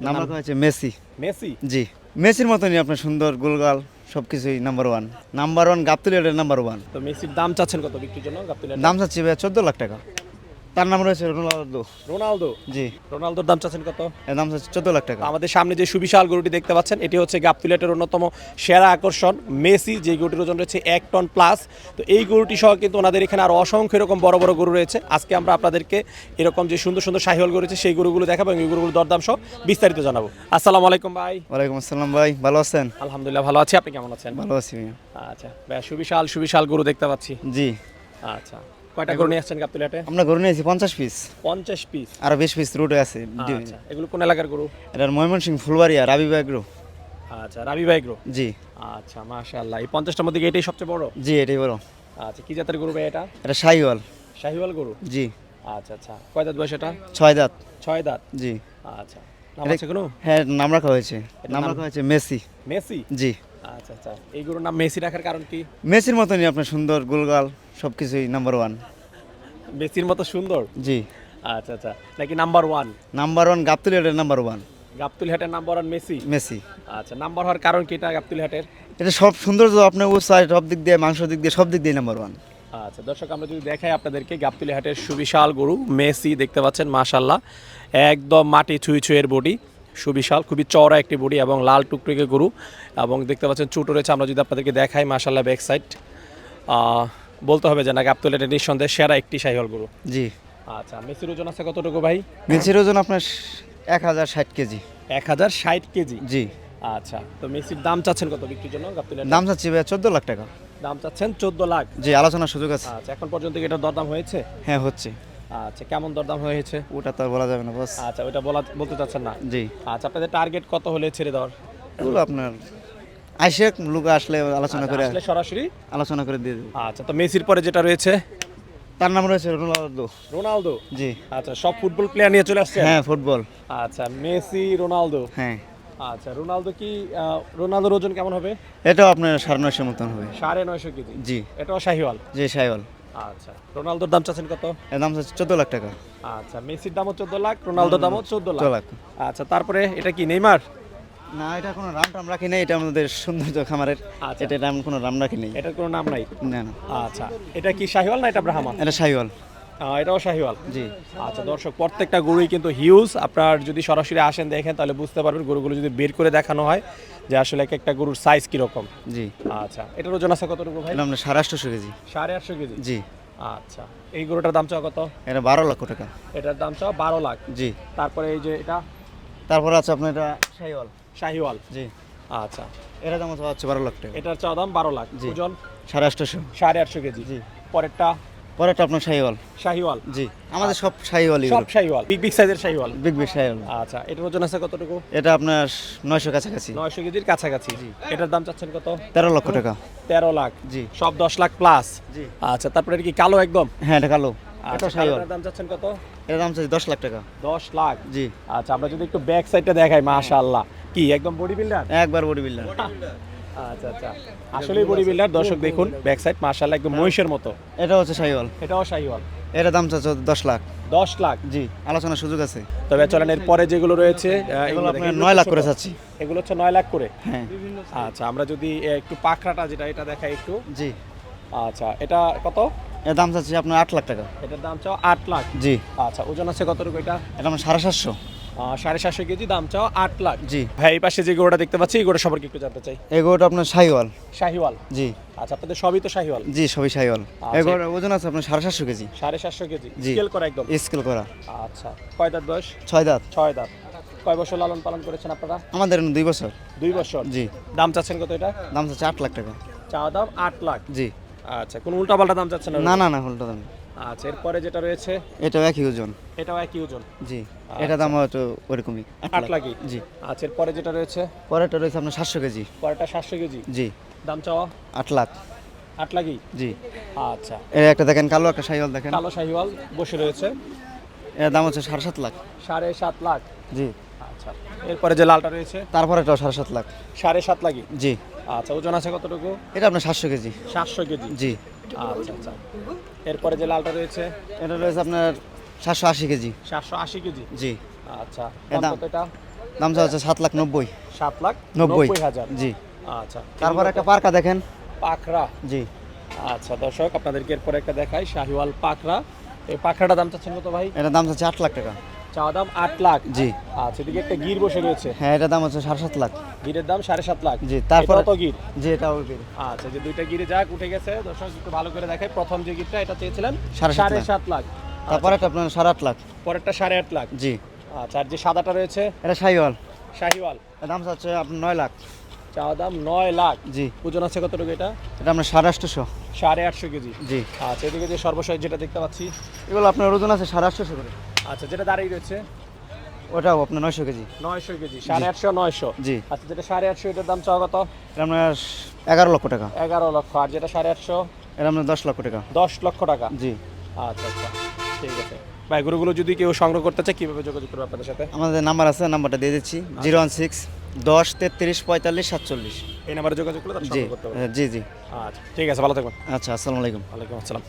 নাম রাখা হয়েছে মেসি। মেসি। জি, মেসির মতনই আপনার সুন্দর গোলগাল সবকিছুই নাম্বার ওয়ান গাবতলী নাম্বার 1। তো মেসির দাম চাচ্ছেন কত বিক্রির জন্য গাবতলী? দাম চাচ্ছি ভাই 14 লাখ টাকা। তার নাম রয়েছে রোনালদো। রোনালদো। জি, রোনালদোর দাম চাচ্ছেন কত? এর দাম চাচ্ছি 14 লাখ টাকা। আমাদের সামনে যে সুবিশাল গরুটি দেখতে পাচ্ছেন এটি হচ্ছে গাবতলীহাটের অন্যতম সেরা আকর্ষণ মেসি, যে গরুটির ওজন রয়েছে 1 টন প্লাস। তো এই গরুটি সহ কিন্তু ওনাদের এখানে আরও অসংখ্য এরকম বড় বড় গরু রয়েছে। আজকে আমরা আপনাদেরকে এরকম যে সুন্দর সুন্দর শাহিওয়াল গরু রয়েছে সেই গরুগুলো দেখাবো এবং এই গরুগুলোর দরদাম সহ বিস্তারিত জানাবো। আসসালামু আলাইকুম ভাই। ওয়ালাইকুম আসসালাম ভাই, ভালো আছেন? আলহামদুলিল্লাহ ভালো আছি, আপনি কেমন আছেন? ভালো আছি ভাইয়া। আচ্ছা ভাই, সুবিশাল সুবিশাল গরু দেখতে পাচ্ছি। জি, আচ্ছা, কয়টা গরু নিয়ে আসছেন গাবতলীহাটে? আমরা গরু নিয়েছি 50 পিস, 50 পিস। আরো 20 পিস রুটে আছে। আচ্ছা, এগুলো কোন এলাকার গরু? এটার ময়মনসিংহ ফুলবাড়িয়া রাবি ব্যাগ্রো। আচ্ছা, রাবি ভাই গরু। জি, আচ্ছা মাশাআল্লাহ, এই 50টার মধ্যে কি এটাই সবচেয়ে বড়? জি এটাই বড়। আচ্ছা, কি জাতের গরু ভাই এটা? এটা শাহিওয়াল। শাহিওয়াল গরু। জি, আচ্ছা আচ্ছা, কয় দাঁত বয়স এটা? 6 দাঁত। 6 দাঁত। জি, আচ্ছা, নাম এটা- আছে কোনো? হ্যাঁ নাম রাখা হয়েছে। এটার নাম নাম? রাখা হয়েছে মেসি। মেসি। জি, আচ্ছা আচ্ছা, এই গরুর নাম মেসি রাখার কারণ কি? মেসির মতনই আপনার সুন্দর গোলগাল সবকিছুই নাম্বার 1। মেসির মতো সুন্দর। জি, আচ্ছা আচ্ছা, নাকি নাম্বার 1? নাম্বার 1 গাবতলী নাম্বার 1 গাবতলীহাটের নাম্বার 1 মেসি। মেসি। আচ্ছা, নাম্বার হওয়ার কারণ কি এটা গাবতলীহাটের? এটা সব সৌন্দর্য আপনার উৎসাহ সব দিক দিয়ে, মাংস দিক দিয়ে, সব দিক দিয়ে নাম্বার 1। আচ্ছা দর্শক, আমরা যদি দেখাই আপনাদেরকে গাবতলীহাটের সুবিশাল গরু মেসি দেখতে পাচ্ছেন মাশাআল্লাহ, একদম মাটি ছুঁই ছুঁয়ের বডি, সুবিশাল খুবই চওড়া একটি বডি এবং লাল টুকটুকে গরু, এবং দেখতে পাচ্ছেন চুটো রয়েছে। আমরা যদি আপনাদেরকে দেখাই মাশাআল্লাহ ব্যাক সাইড, বলতে হবে যে না গাবতলীহাটের নিঃসন্দেহে সেরা একটি শাহিওয়াল গরু। জি, আচ্ছা, মেসির ওজন আছে কতটুকু ভাই? মেসির ওজন আপনার 1060 কেজি। 1060 কেজি। জি, আচ্ছা, তো মেসির দাম চাচ্ছেন কত বিক্রির জন্য গাবতলীহাটে? দাম চাচ্ছি ভাই 14 লাখ টাকা। দাম চাচ্ছেন 14 লাখ। জি, আলোচনার সুযোগ আছে। আচ্ছা, এখন পর্যন্ত কি এটার দরদাম হয়েছে? হ্যাঁ হচ্ছে। আচ্ছা, কেমন দরদাম হয়েছে? ওটা তো আর বলা যাবে না বস। আচ্ছা, ওইটা বলতে চাচ্ছেন না। জি, আচ্ছা, আপনাদের টার্গেট কত হলে ছেড়ে দেওয়ার? ওগুলো আপনার আইসে লোক আসলে আলোচনা করে আসলে সরাসরি। দিয়ে দেবো। আচ্ছা, তো মেসির পরে যেটা রয়েছে তার নাম রয়েছে রোনালদো। রোনালদো। জি, আচ্ছা, সব ফুটবল প্লেয়ার নিয়ে চলে আসছে। হ্যাঁ ফুটবল। আচ্ছা, মেসি রোনালদো। হ্যাঁ, আচ্ছা, রোনালদো কি রোনালদোর ওজন কেমন হবে? এটাও আপনার 950 মতন হবে। 950 কেজি। জি, এটাও শাহিওয়াল। জি শাহিওয়াল। আচ্ছা, রোনালদোর দাম চাচ্ছেন কত? এর দাম চাচ্ছি 14 লাখ টাকা। আচ্ছা, মেসির দামও 14 লাখ, রোনালদোর দামও 14 14 লাখ। লাখ। আচ্ছা, তারপরে এটা কি নেইমার? না, এটা কোনো টাম রাখি নাই, এটা আমাদের সৌন্দর্য খামারের। আচ্ছা। এটা আমি কোনো রাম রাখি নাই। এটার কোনো নাম নাই। না না, আচ্ছা, এটা কি শাহিওয়াল না এটা ব্রাহ্মা? এটা শাহিওয়াল। এটাও শাহিওয়াল। জি, আচ্ছা দর্শক, প্রত্যেকটা গরুই কিন্তু হিউজ। আপনার যদি সরাসরি আসেন দেখেন তাহলে বুঝতে পারবেন, গরুগুলো যদি বের করে দেখানো হয় যে আসলে এক একটা গরুর সাইজ কিরকম। জি, আচ্ছা, এটার ওজন আছে কতটুকু ভাই? এটা আমরা 850 কেজি। 850 কেজি। জি, আচ্ছা, এই গরুটার দাম চাও কত? এটা 12 লক্ষ টাকা। এটার দাম চাও 12 লাখ। জি, তারপরে এই যে এটা তারপর আছে আপনার এটা শাহিওয়াল। শাহিওয়াল। জি, আচ্ছা, এটার দাম হচ্ছে 12 লাখ টাকা। এটার চাও দাম 12 লাখ। জি। ওজন 850। 850 কেজি। জি, পরেরটা পরেরটা আপনার শাহিওয়াল। শাহিওয়াল। জি, আমাদের সব শাহিওয়ালই। সব শাহিওয়াল, বিগ বিগ সাইজের শাহিওয়াল। Big big Sahiwal. আচ্ছা, এটার ওজন আছে কতটুকু? এটা আপনার 900 কাছাকাছি। 900 কেজির কাছাকাছি। এটার দাম চাচ্ছেন কত? 13 লক্ষ টাকা। 13 লাখ। জি, সব 10 লাখ প্লাস। জি, আচ্ছা, তারপরে এটা কি কালো একদম? হ্যাঁ এটা কালো। আচ্ছা, এটা শাহিওয়াল। কালোটার দাম চাচ্ছেন কত? এটার দাম চাই 10 লাখ টাকা। 10 লাখ। জি, আচ্ছা, আমরা যদি একটু ব্যাক সাইডটা দেখাই, মাশাআল্লাহ কি একদম বডি বিল্ডার। একবার বডি বিল্ডার। আচ্ছা আচ্ছা, আসলেই বডি বিল্ডার। দর্শক দেখুন ব্যাক সাইড মাশাআল্লাহ একদম মহিষের মতো। এটা হচ্ছে শাহিওয়াল। এটাও শাহিওয়াল। এটার দাম চাচ্ছে 10 লাখ। 10 লাখ। জি, আলোচনার সুযোগ আছে। তবে চলেন এর পরে যেগুলো রয়েছে এগুলো দেখেন। আপনার 9 লাখ করে চাচ্ছি। এগুলো হচ্ছে 9 লাখ করে। হ্যাঁ, আচ্ছা, আমরা যদি একটু পাখরাটা যেটা এটা দেখাই একটু। জি, আচ্ছা, এটা কত? এর দাম চাচ্ছি আপনার 8 লাখ টাকা। এটার দাম চাও 8 লাখ। জি, আচ্ছা, ওজন আছে কতটুকু এটা? এটা আপনার 750। 750 কেজি, দাম চাও 8 লাখ। জি, ভাই, এই পাশে যে গরুটা দেখতে পাচ্ছি এই গরুটা সম্পর্কে একটু জানতে চাই। এগুলোটা আপনার শাহিওয়াল। শাহিওয়াল। জি, আচ্ছা, আপনাদের সবই তো শাহিওয়াল। জি সবই শাহিওয়াল। আচ্ছা। এগুলোর ওজন আছে আপনার 750 কেজি। 750 কেজি জি। স্কেল করা একদম। স্কেল করা। আচ্ছা, কয় দাঁত বয়স? 6 দাঁত। 6 দাঁত। কয় বছর লালন পালন করেছেন আপনারা? আমাদের 2 বছর। 2 বছর। জি, দাম চাচ্ছেন কত এটা? দাম চাচ্ছে 8 লাখ টাকা। চাওয়া দাম 8 লাখ। জি, আচ্ছা, কোনো উল্টাপাল্টা দাম চাচ্ছেন না না না, উল্টো দাম। আচ্ছা, এরপরে যেটা রয়েছে এটাও একই ওজন। এটাও একই ওজন। জি, এটা দাম হয়তো ওরকমই 8 লাখই। জি, আচ্ছা, এরপরে যেটা রয়েছে পরেরটা রয়েছে আপনার 700 কেজি। পরেরটা 700 কেজি। জি, দাম চাওয়া 8 লাখ। 8 লাখই। জি, আচ্ছা, এর একটা দেখেন কালো একটা শাহিওয়াল দেখেন। কালো শাহিওয়াল বসে রয়েছে। এর দাম হচ্ছে 7.5 লাখ। 7.5 লাখ। জি, আচ্ছা, এরপরে যে লালটা রয়েছে তারপরে এটাও 7.5 লাখ। 7.5 লাখই। জি, আচ্ছা, ওজন আছে কতটুকু? এটা আপনার 700 কেজি। 700 কেজি। জি, আচ্ছা আচ্ছা, এরপরে যে লালটা রয়েছে এটা রয়েছে আপনার 780 কেজি। 780 কেজি। জি, আচ্ছা, এর দাম দাম? কত এটা? দাম হচ্ছে 7,90,000। 7,90,000। জি। আচ্ছা, তারপর একটা পার্কা দেখেন। পাকড়া। জি। আচ্ছা দর্শক, আপনাদেরকে এরপর একটা দেখাই শাহিওয়াল পাকড়া। এই পাকড়াটা দাম চাচ্ছেন কত ভাই? এটার দাম হচ্ছে 8 লাখ টাকা। চাওয়া দাম 8 লাখ। জি। আচ্ছা, এদিকে একটা গির বসে রয়েছে। হ্যাঁ, এটার দাম হচ্ছে 7.5 লাখ। গিরের দাম 7.5 লাখ। জি। তারপর তো গির। জি, এটাও গির। আচ্ছা, যে দুইটা গিরে যাক উঠে গেছে দর্শক, একটু ভালো করে দেখাই। প্রথম যে গিরটা এটা চেয়েছিলেন 7.5 7.5 লাখ। তারপর একটা আপনার 8.5 লাখ। পরেরটা 8.5 লাখ। জি। আচ্ছা, আর যে সাদাটা রয়েছে এটা শাহিওয়াল। শাহিওয়াল, এর দাম হচ্ছে আপনার 9 লাখ। চাওয়া দাম 9 লাখ। জি। ওজন আছে কতটুকু এটা? এটা আপনার 850। 850 কেজি। জি। আচ্ছা, এদিকে যে সর্বশেষ যেটা দেখতে পাচ্ছি, এগুলো আপনার ওজন আছে 850 করে। আচ্ছা যেটা দাঁড়িয়ে রয়েছে ওটাও আপনার 900 কেজি। 900 কেজি। 850 900। জি। আচ্ছা, যেটা 850 এটার দাম চাওয়া কত? এটা আপনার 11 লক্ষ টাকা। 11 লক্ষ। আর যেটা 850? এটা আপনার 10 লক্ষ টাকা। 10 লক্ষ টাকা। জি। আচ্ছা আচ্ছা, ঠিক আছে ভাই। গরুগুলো যদি কেউ সংগ্রহ করতে চায় কিভাবে যোগাযোগ করবে আপনাদের সাথে? আমাদের নাম্বার আছে, নাম্বারটা দিয়ে দিচ্ছি 016 10 33 45 47। এই নাম্বারে যোগাযোগ করলে তারা জি। সংগ্রহ করতে পারবে। জি জি। আচ্ছা ঠিক আছে, ভালো থাকবেন। আচ্ছা, আসসালামু আলাইকুম। ওয়ালাইকুম আসসালাম।